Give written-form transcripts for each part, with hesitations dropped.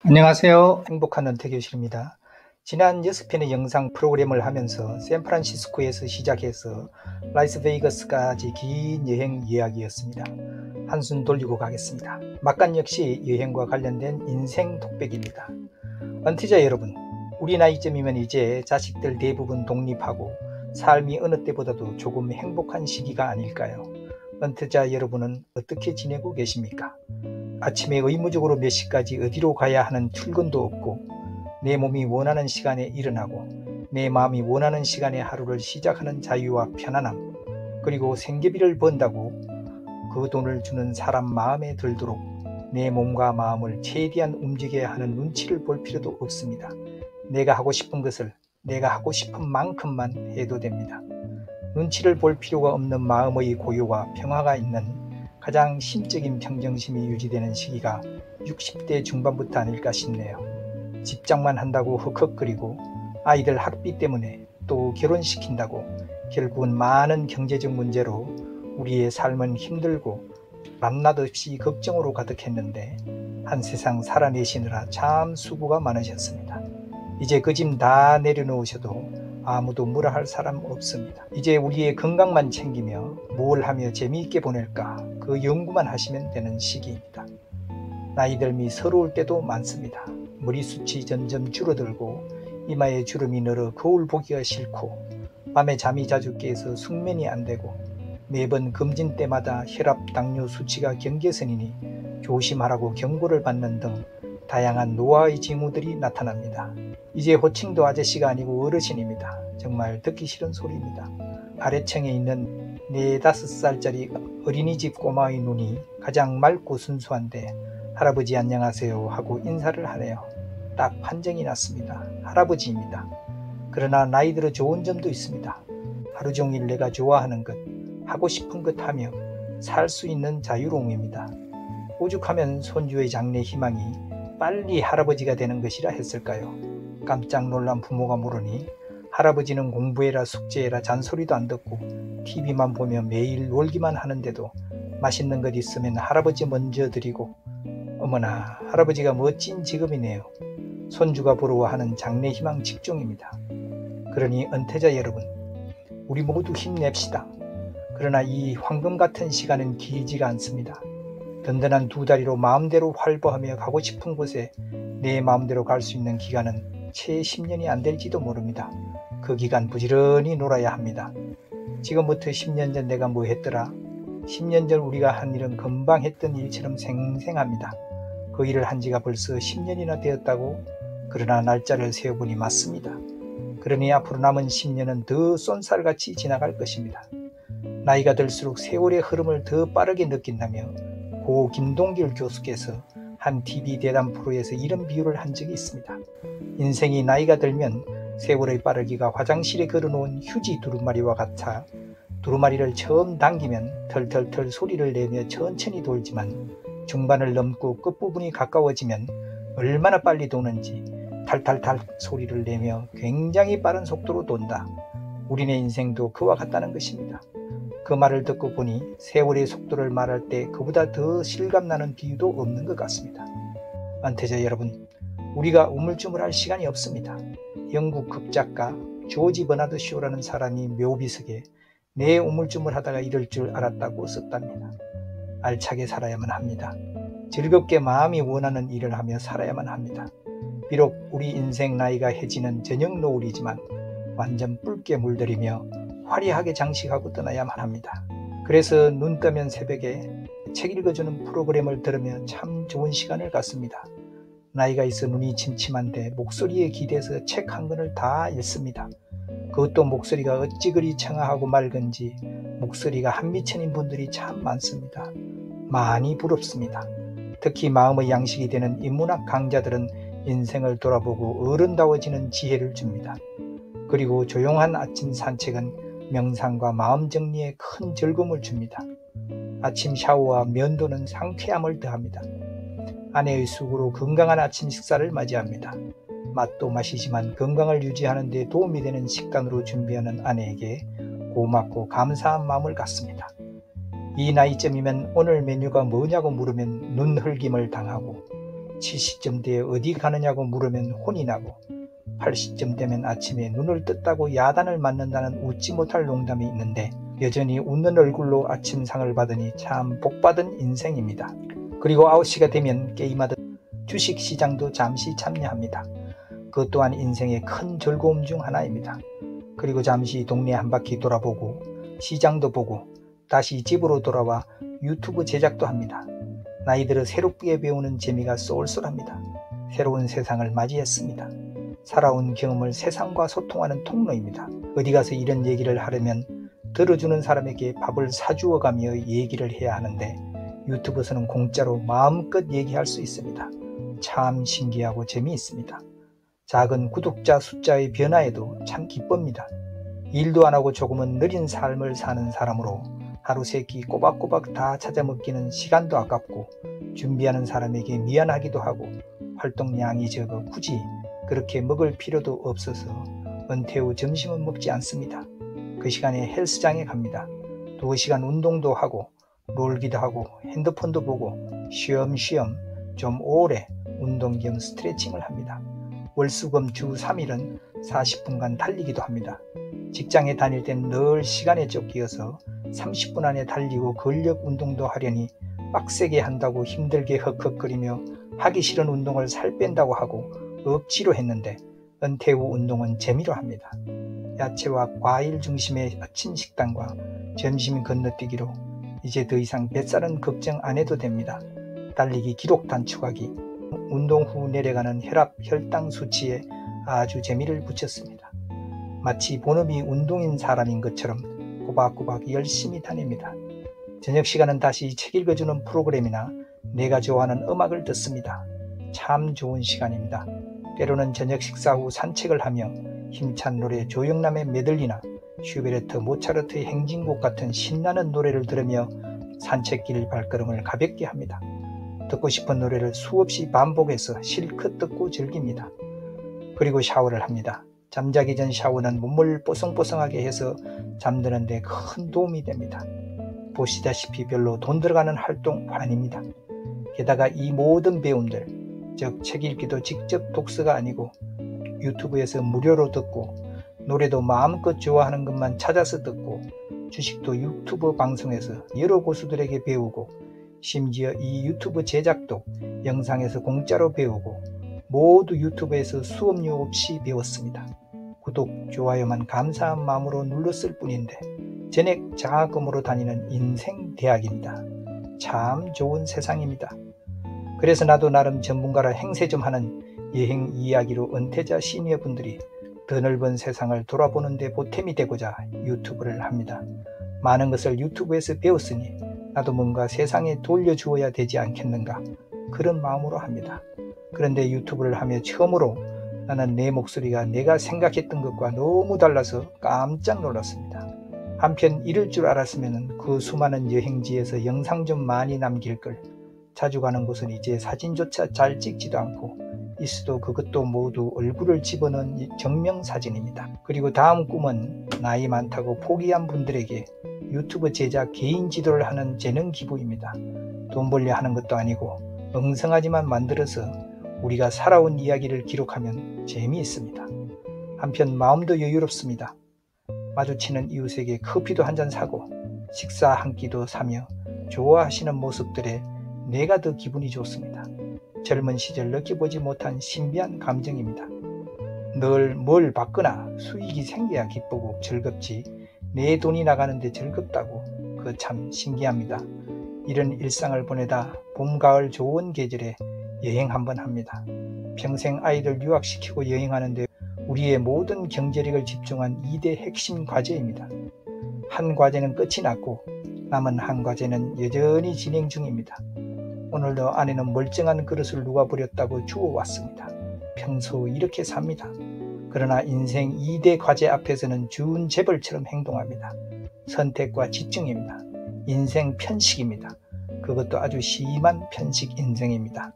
안녕하세요. 행복한 은퇴교실입니다. 지난 6편의 영상 프로그램을 하면서 샌프란시스코에서 시작해서 라스베이거스까지 긴 여행 이야기였습니다. 한숨 돌리고 가겠습니다. 막간 역시 여행과 관련된 인생 톡백입니다. 은퇴자 여러분, 우리 나이쯤이면 이제 자식들 대부분 독립하고 삶이 어느 때보다도 조금 행복한 시기가 아닐까요? 은퇴자 여러분은 어떻게 지내고 계십니까? 아침에 의무적으로 몇 시까지 어디로 가야 하는 출근도 없고, 내 몸이 원하는 시간에 일어나고 내 마음이 원하는 시간에 하루를 시작하는 자유와 편안함, 그리고 생계비를 번다고 그 돈을 주는 사람 마음에 들도록 내 몸과 마음을 최대한 움직여야 하는 눈치를 볼 필요도 없습니다. 내가 하고 싶은 것을 내가 하고 싶은 만큼만 해도 됩니다. 눈치를 볼 필요가 없는 마음의 고요와 평화가 있는 가장 심적인 평정심이 유지되는 시기가 60대 중반부터 아닐까 싶네요. 집장만 한다고 흑흑거리고 아이들 학비 때문에 또 결혼시킨다고 결국은 많은 경제적 문제로 우리의 삶은 힘들고 밤낮 없이 걱정으로 가득했는데 한 세상 살아내시느라 참 수고가 많으셨습니다. 이제 그 짐 다 내려놓으셔도 아무도 뭐라 할 사람 없습니다. 이제 우리의 건강만 챙기며 뭘 하며 재미있게 보낼까 그 연구만 하시면 되는 시기입니다. 나이 들미 서러울 때도 많습니다. 머리숱이 점점 줄어들고 이마에 주름이 늘어 거울 보기가 싫고 밤에 잠이 자주 깨서 숙면이 안 되고 매번 검진 때마다 혈압, 당뇨 수치가 경계선이니 조심하라고 경고를 받는 등 다양한 노화의 징후들이 나타납니다. 이제 호칭도 아저씨가 아니고 어르신입니다. 정말 듣기 싫은 소리입니다. 아래층에 있는 4~5살짜리 어린이집 꼬마의 눈이 가장 맑고 순수한데 할아버지 안녕하세요 하고 인사를 하네요. 딱 판정이 났습니다. 할아버지입니다. 그러나 나이 들어 좋은 점도 있습니다. 하루 종일 내가 좋아하는 것, 하고 싶은 것 하며 살 수 있는 자유로움입니다. 오죽하면 손주의 장래 희망이 빨리 할아버지가 되는 것이라 했을까요? 깜짝 놀란 부모가 물으니 할아버지는 공부해라 숙제해라 잔소리도 안 듣고 TV만 보며 매일 놀기만 하는데도 맛있는 것 있으면 할아버지 먼저 드리고, 어머나 할아버지가 멋진 직업이네요. 손주가 부러워하는 장래 희망 직종입니다. 그러니 은퇴자 여러분, 우리 모두 힘냅시다. 그러나 이 황금 같은 시간은 길지가 않습니다. 든든한 두 다리로 마음대로 활보하며 가고 싶은 곳에 내 마음대로 갈 수 있는 기간은 채 10년이 안 될지도 모릅니다. 그 기간 부지런히 놀아야 합니다. 지금부터 10년 전 내가 뭐 했더라? 10년 전 우리가 한 일은 금방 했던 일처럼 생생합니다. 그 일을 한 지가 벌써 10년이나 되었다고? 그러나 날짜를 세어보니 맞습니다. 그러니 앞으로 남은 10년은 더 쏜살같이 지나갈 것입니다. 나이가 들수록 세월의 흐름을 더 빠르게 느낀다며 고 김동길 교수께서 한 TV 대담 프로에서 이런 비유를 한 적이 있습니다. 인생이 나이가 들면 세월의 빠르기가 화장실에 걸어놓은 휴지 두루마리와 같아 두루마리를 처음 당기면 털털털 소리를 내며 천천히 돌지만 중반을 넘고 끝부분이 가까워지면 얼마나 빨리 도는지 탈탈탈 소리를 내며 굉장히 빠른 속도로 돈다. 우리네 인생도 그와 같다는 것입니다. 그 말을 듣고 보니 세월의 속도를 말할 때 그보다 더 실감나는 비유도 없는 것 같습니다. 은퇴자 여러분, 우리가 우물쭈물할 시간이 없습니다. 영국 극작가 조지 버나드 쇼라는 사람이 묘비석에 내 우물쭈물하다가 이럴 줄 알았다고 썼답니다. 알차게 살아야만 합니다. 즐겁게 마음이 원하는 일을 하며 살아야만 합니다. 비록 우리 인생 나이가 해지는 저녁 노을이지만 완전 붉게 물들이며 화려하게 장식하고 떠나야만 합니다. 그래서 눈 뜨면 새벽에 책 읽어주는 프로그램을 들으며 참 좋은 시간을 갖습니다. 나이가 있어 눈이 침침한데 목소리에 기대서 책 한 권을 다 읽습니다. 그것도 목소리가 어찌 그리 청아하고 맑은지 목소리가 한미천인 분들이 참 많습니다. 많이 부럽습니다. 특히 마음의 양식이 되는 인문학 강좌들은 인생을 돌아보고 어른다워지는 지혜를 줍니다. 그리고 조용한 아침 산책은 명상과 마음 정리에 큰 즐거움을 줍니다. 아침 샤워와 면도는 상쾌함을 더합니다. 아내의 수고로 건강한 아침 식사를 맞이합니다. 맛도 맛이지만 건강을 유지하는 데 도움이 되는 식단으로 준비하는 아내에게 고맙고 감사한 마음을 갖습니다. 이 나이쯤이면 오늘 메뉴가 뭐냐고 물으면 눈흘김을 당하고 70점 대에 어디 가느냐고 물으면 혼이 나고 80점 되면 아침에 눈을 떴다고 야단을 맞는다는 웃지 못할 농담이 있는데 여전히 웃는 얼굴로 아침상을 받으니 참 복받은 인생입니다. 그리고 9시가 되면 게임하듯 주식시장도 잠시 참여합니다. 그것 또한 인생의 큰 즐거움 중 하나입니다. 그리고 잠시 동네 한 바퀴 돌아보고 시장도 보고 다시 집으로 돌아와 유튜브 제작도 합니다. 나이 들어 새롭게 배우는 재미가 쏠쏠합니다. 새로운 세상을 맞이했습니다. 살아온 경험을 세상과 소통하는 통로입니다. 어디 가서 이런 얘기를 하려면 들어주는 사람에게 밥을 사주어 가며 얘기를 해야 하는데 유튜브에서는 공짜로 마음껏 얘기할 수 있습니다. 참 신기하고 재미있습니다. 작은 구독자 숫자의 변화에도 참 기쁩니다. 일도 안 하고 조금은 느린 삶을 사는 사람으로 하루 세 끼 꼬박꼬박 다 찾아 먹기는 시간도 아깝고 준비하는 사람에게 미안하기도 하고 활동량이 적어 굳이 그렇게 먹을 필요도 없어서 은퇴 후 점심은 먹지 않습니다. 그 시간에 헬스장에 갑니다. 2시간 운동도 하고 놀기도 하고 핸드폰도 보고 쉬엄쉬엄 좀 오래 운동 겸 스트레칭을 합니다. 월수금 주 3일은 40분간 달리기도 합니다. 직장에 다닐 땐 늘 시간에 쫓기어서 30분 안에 달리고 근력 운동도 하려니 빡세게 한다고 힘들게 헉헉거리며 하기 싫은 운동을 살 뺀다고 하고 억지로 했는데 은퇴 후 운동은 재미로 합니다. 야채와 과일 중심의 아침 식단과 점심 건너뛰기로 이제 더 이상 뱃살은 걱정 안 해도 됩니다. 달리기 기록 단축하기, 운동 후 내려가는 혈압, 혈당 수치에 아주 재미를 붙였습니다. 마치 본업이 운동인 사람인 것처럼 꼬박꼬박 열심히 다닙니다. 저녁 시간은 다시 책 읽어주는 프로그램이나 내가 좋아하는 음악을 듣습니다. 참 좋은 시간입니다. 때로는 저녁 식사 후 산책을 하며 힘찬 노래 조영남의 메들리나 슈베르트, 모차르트의 행진곡 같은 신나는 노래를 들으며 산책길 발걸음을 가볍게 합니다. 듣고 싶은 노래를 수없이 반복해서 실컷 듣고 즐깁니다. 그리고 샤워를 합니다. 잠자기 전 샤워는 몸을 뽀송뽀송하게 해서 잠드는 데 큰 도움이 됩니다. 보시다시피 별로 돈 들어가는 활동 아닙니다. 게다가 이 모든 배움들, 즉 책 읽기도 직접 독서가 아니고 유튜브에서 무료로 듣고 노래도 마음껏 좋아하는 것만 찾아서 듣고 주식도 유튜브 방송에서 여러 고수들에게 배우고 심지어 이 유튜브 제작도 영상에서 공짜로 배우고 모두 유튜브에서 수업료 없이 배웠습니다. 구독, 좋아요만 감사한 마음으로 눌렀을 뿐인데 전액 장학금으로 다니는 인생 대학입니다. 참 좋은 세상입니다. 그래서 나도 나름 전문가라 행세 좀 하는 여행 이야기로 은퇴자 시니어분들이 더 넓은 세상을 돌아보는 데 보탬이 되고자 유튜브를 합니다. 많은 것을 유튜브에서 배웠으니 나도 뭔가 세상에 돌려주어야 되지 않겠는가 그런 마음으로 합니다. 그런데 유튜브를 하며 처음으로 나는 내 목소리가 내가 생각했던 것과 너무 달라서 깜짝 놀랐습니다. 한편 이럴 줄 알았으면 그 수많은 여행지에서 영상 좀 많이 남길 걸. 자주 가는 곳은 이제 사진조차 잘 찍지도 않고 있어도 그것도 모두 얼굴을 집어넣은 정명사진입니다. 그리고 다음 꿈은 나이 많다고 포기한 분들에게 유튜브 제작 개인 지도를 하는 재능 기부입니다. 돈 벌려 하는 것도 아니고 엉성하지만 만들어서 우리가 살아온 이야기를 기록하면 재미있습니다. 한편 마음도 여유롭습니다. 마주치는 이웃에게 커피도 한잔 사고 식사 한 끼도 사며 좋아하시는 모습들에 내가 더 기분이 좋습니다. 젊은 시절 느껴보지 못한 신비한 감정입니다. 늘 뭘 받거나 수익이 생겨야 기쁘고 즐겁지 내 돈이 나가는데 즐겁다고 그 참 신기합니다. 이런 일상을 보내다 봄, 가을 좋은 계절에 여행 한번 합니다. 평생 아이를 유학시키고 여행하는데 우리의 모든 경제력을 집중한 2대 핵심 과제입니다. 한 과제는 끝이 났고 남은 한 과제는 여전히 진행 중입니다. 오늘도 아내는 멀쩡한 그릇을 누가 버렸다고 주워왔습니다. 평소 이렇게 삽니다. 그러나 인생 2대 과제 앞에서는 준 재벌처럼 행동합니다. 선택과 집중입니다. 인생 편식입니다. 그것도 아주 심한 편식 인생입니다.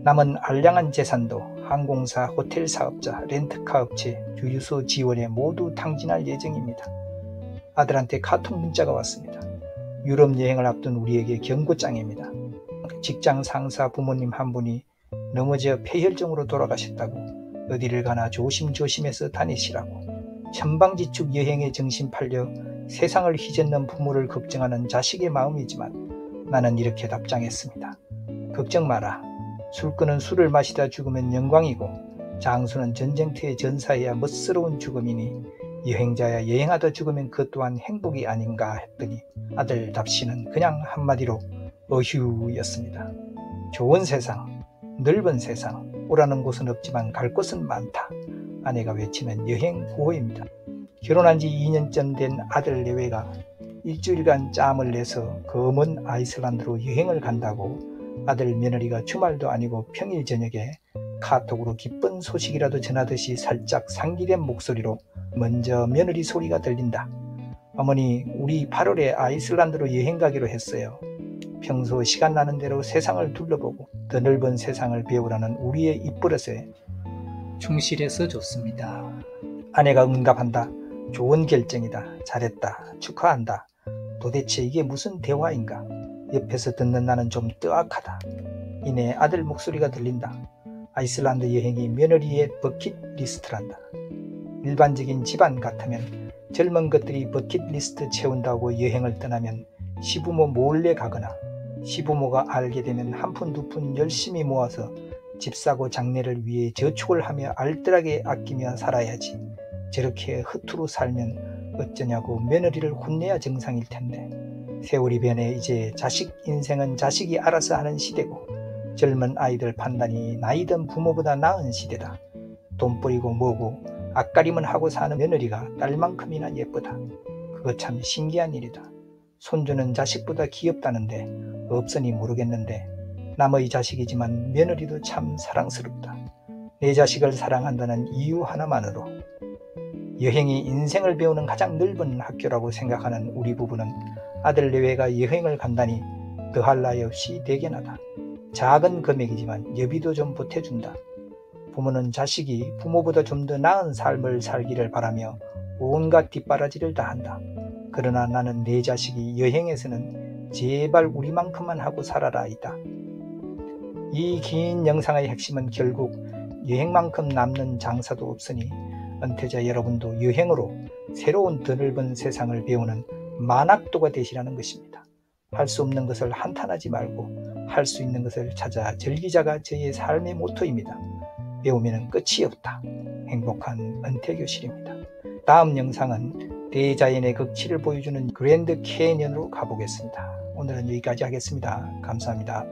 남은 알량한 재산도 항공사, 호텔 사업자, 렌트카 업체, 주유소 지원에 모두 탕진할 예정입니다. 아들한테 카톡 문자가 왔습니다. 유럽 여행을 앞둔 우리에게 경고장입니다. 직장 상사 부모님 한 분이 넘어져 폐혈증으로 돌아가셨다고 어디를 가나 조심조심해서 다니시라고. 천방지축 여행에 정신 팔려 세상을 휘젓는 부모를 걱정하는 자식의 마음이지만 나는 이렇게 답장했습니다. 걱정 마라. 술 끄는 술을 마시다 죽으면 영광이고 장수는 전쟁터에 전사해야 멋스러운 죽음이니 여행자야 여행하다 죽으면 그 또한 행복이 아닌가 했더니 아들 답시는 그냥 한마디로 어휴였습니다. 좋은 세상, 넓은 세상, 오라는 곳은 없지만 갈 곳은 많다. 아내가 외치는 여행 구호입니다. 결혼한 지 2년쯤 된 아들 내외가 일주일간 짬을 내서 그 먼 아이슬란드로 여행을 간다고 아들 며느리가 주말도 아니고 평일 저녁에 카톡으로 기쁜 소식이라도 전하듯이 살짝 상기된 목소리로 먼저 며느리 소리가 들린다. 어머니, 우리 8월에 아이슬란드로 여행 가기로 했어요. 평소 시간 나는 대로 세상을 둘러보고 더 넓은 세상을 배우라는 우리의 입버릇에 충실해서 좋습니다. 아내가 응답한다. 좋은 결정이다. 잘했다. 축하한다. 도대체 이게 무슨 대화인가? 옆에서 듣는 나는 좀 뜨악하다. 이내 아들 목소리가 들린다. 아이슬란드 여행이 며느리의 버킷리스트란다. 일반적인 집안 같으면 젊은 것들이 버킷리스트 채운다고 여행을 떠나면 시부모 몰래 가거나 시부모가 알게 되면 한 푼 두 푼 열심히 모아서 집 사고 장래를 위해 저축을 하며 알뜰하게 아끼며 살아야지. 저렇게 허투루 살면 어쩌냐고 며느리를 혼내야 정상일 텐데. 세월이 변해 이제 자식 인생은 자식이 알아서 하는 시대고 젊은 아이들 판단이 나이든 부모보다 나은 시대다. 돈벌이고 뭐고 앞가림은 하고 사는 며느리가 딸만큼이나 예쁘다. 그거 참 신기한 일이다. 손주는 자식보다 귀엽다는데 없으니 모르겠는데 남의 자식이지만 며느리도 참 사랑스럽다. 내 자식을 사랑한다는 이유 하나만으로. 여행이 인생을 배우는 가장 넓은 학교라고 생각하는 우리 부부는 아들 내외가 여행을 간다니 더할 나위 없이 대견하다. 작은 금액이지만 여비도 좀 보태준다. 부모는 자식이 부모보다 좀 더 나은 삶을 살기를 바라며 온갖 뒷바라지를 다한다. 그러나 나는 내 자식이 여행에서는 제발 우리만큼만 하고 살아라 이다. 이 긴 영상의 핵심은 결국 여행만큼 남는 장사도 없으니 은퇴자 여러분도 여행으로 새로운 더 넓은 세상을 배우는 만학도가 되시라는 것입니다. 할 수 없는 것을 한탄하지 말고 할 수 있는 것을 찾아 즐기자가 저의 삶의 모토입니다. 배우면 끝이 없다. 행복한 은퇴교실입니다. 다음 영상은 대자연의 극치를 보여주는 그랜드 캐니언으로 가보겠습니다. 오늘은 여기까지 하겠습니다. 감사합니다.